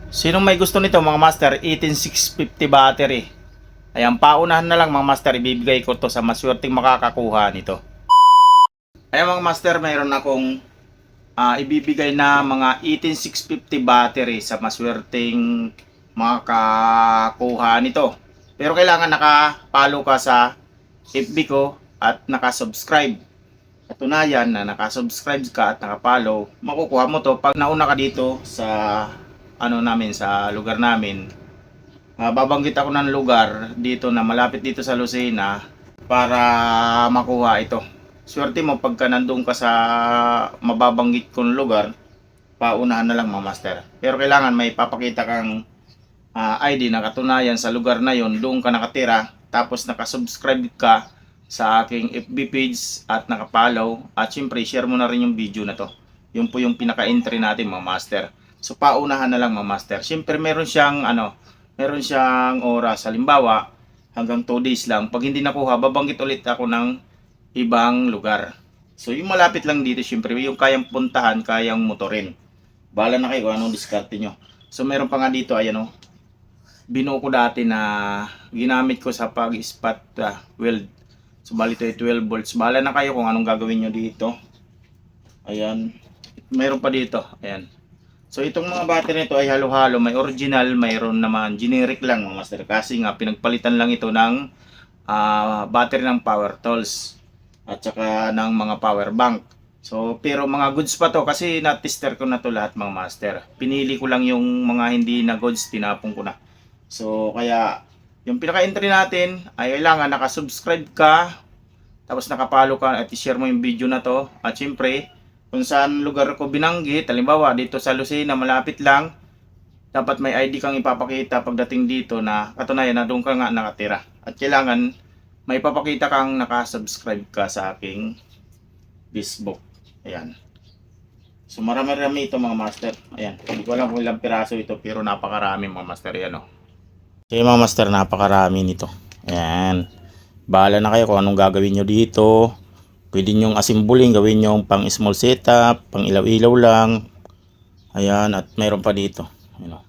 Sinong may gusto nito mga master? 18650 battery. Ayan, paunahan na lang mga master, ibibigay ko to sa maswerteng makakakuha nito. Ayan mga master, mayroon akong ibibigay na mga 18650 battery sa maswerteng makakakuha nito. Pero kailangan nakapalo ka sa FB ko at nakasubscribe. Katunayan na nakasubscribe ka at nakapalo, makukuha mo to pag nauna ka dito sa namin, sa lugar namin. Babanggit ako ng lugar dito na malapit dito sa Lucena para makuha ito. Swerte mo pagka nandun ka sa mababanggit kong lugar, paunahan na lang mga master. Pero kailangan may papakita kang ID na katunayan sa lugar na yon, doon ka nakatira, tapos nakasubscribe ka sa aking FB page at nakapollow, at syempre share mo na rin yung video na to. Yun po yung pinaka-entry natin mga master. So paunahan na lang mga master. Syempre meron siyang oras. Halimbawa, hanggang 2 days lang. Pag hindi nakuha, babanggit ulit ako ng ibang lugar. So yung malapit lang dito, syempre yung kayang puntahan, kayang motorin. Bahala na kayo kung anong diskarte nyo. So meron pa nga dito, ayan o. Binuo ko dati na ginamit ko sa pag-spot weld. So bali ito ay 12 volts. Bahala na kayo kung anong gagawin nyo dito. Ayan. Meron pa dito. Ayan. So itong mga battery nito ay halo-halo. May original, mayroon naman generic lang mga master. Kasi nga pinagpalitan lang ito ng battery ng power tools at saka ng mga power bank. So pero mga goods pa to kasi na-tester ko na to lahat mga master. Pinili ko lang yung mga hindi na goods, tinapon ko na. So kaya yung pinaka-entry natin ay kailangan nakasubscribe ka, tapos nakapalo ka at i-share mo yung video na to. At syempre kung saan lugar ko binanggit, halimbawa dito sa Lucena, malapit lang, dapat may ID kang ipapakita pagdating dito na katunayan na doon ka nga nakatira. At kailangan may papakita kang nakasubscribe ka sa aking Facebook. Ayan. So marami-rami ito mga master. Ayan. Hindi ko alam kung ilang piraso ito pero napakarami mga master. Ayan o. Okay mga master, napakarami nito. Ayan. Bahala na kayo kung anong gagawin nyo dito. Pwede nyong asimbuling, gawin nyong pang small setup, pang ilaw-ilaw lang. Ayan, at mayroon pa dito. Ayan o.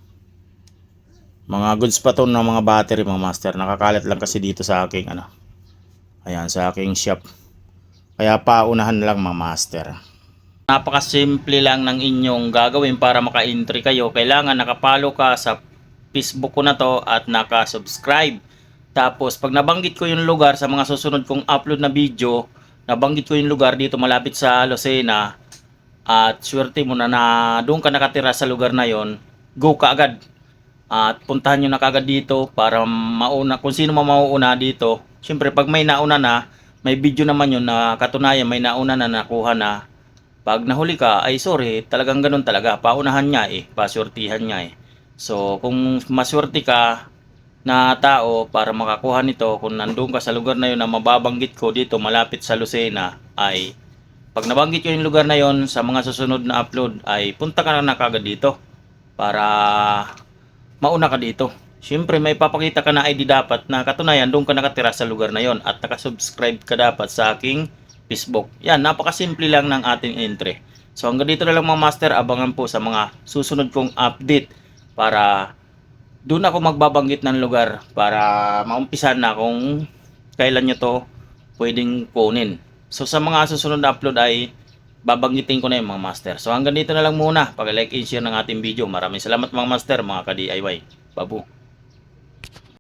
Mga goods pa to ng mga battery mga master. Nakakalat lang kasi dito sa aking ayan, sa aking shop. Kaya paunahan lang mga master. Napakasimple lang ng inyong gagawin para maka-entry kayo. Kailangan nakapalo ka sa Facebook ko na to at naka-subscribe. Tapos pag nabanggit ko yung lugar sa mga susunod kong upload na video, nabanggit ko yung lugar dito malapit sa Lucena, at swerte mo na doon ka nakatira sa lugar na yon, go ka agad. At puntahan nyo na kagad dito para mauna, kung sino mauuna dito. Siyempre pag may nauna na, may video naman yun na katunayan may nauna na nakuha na. Pag nahuli ka, ay sorry, talagang ganun talaga. Paunahan niya paswertihan niya So kung maswerte ka na tao para makakuha nito, kung nandun ka sa lugar na yun na mababanggit ko dito malapit sa Lucena, ay pag nabanggit ko yung lugar na yon sa mga susunod na upload, ay punta ka na kagad dito para mauna ka dito. Siyempre may papakita ka na ID dapat na katunayan doon ka nakatira sa lugar na yon at nakasubscribe ka dapat sa aking Facebook. Yan, napakasimple lang ng ating entry. So hanggang dito na lang mga master, abangan po sa mga susunod kong update para doon ako magbabanggit ng lugar para maumpisan na kung kailan nyo to pwedeng kunin. So sa mga susunod na upload ay babanggitin ko na yung mga master. So hanggang dito na lang muna. Pag-like and share ng ating video. Maraming salamat mga master, mga ka-DIY. Babu.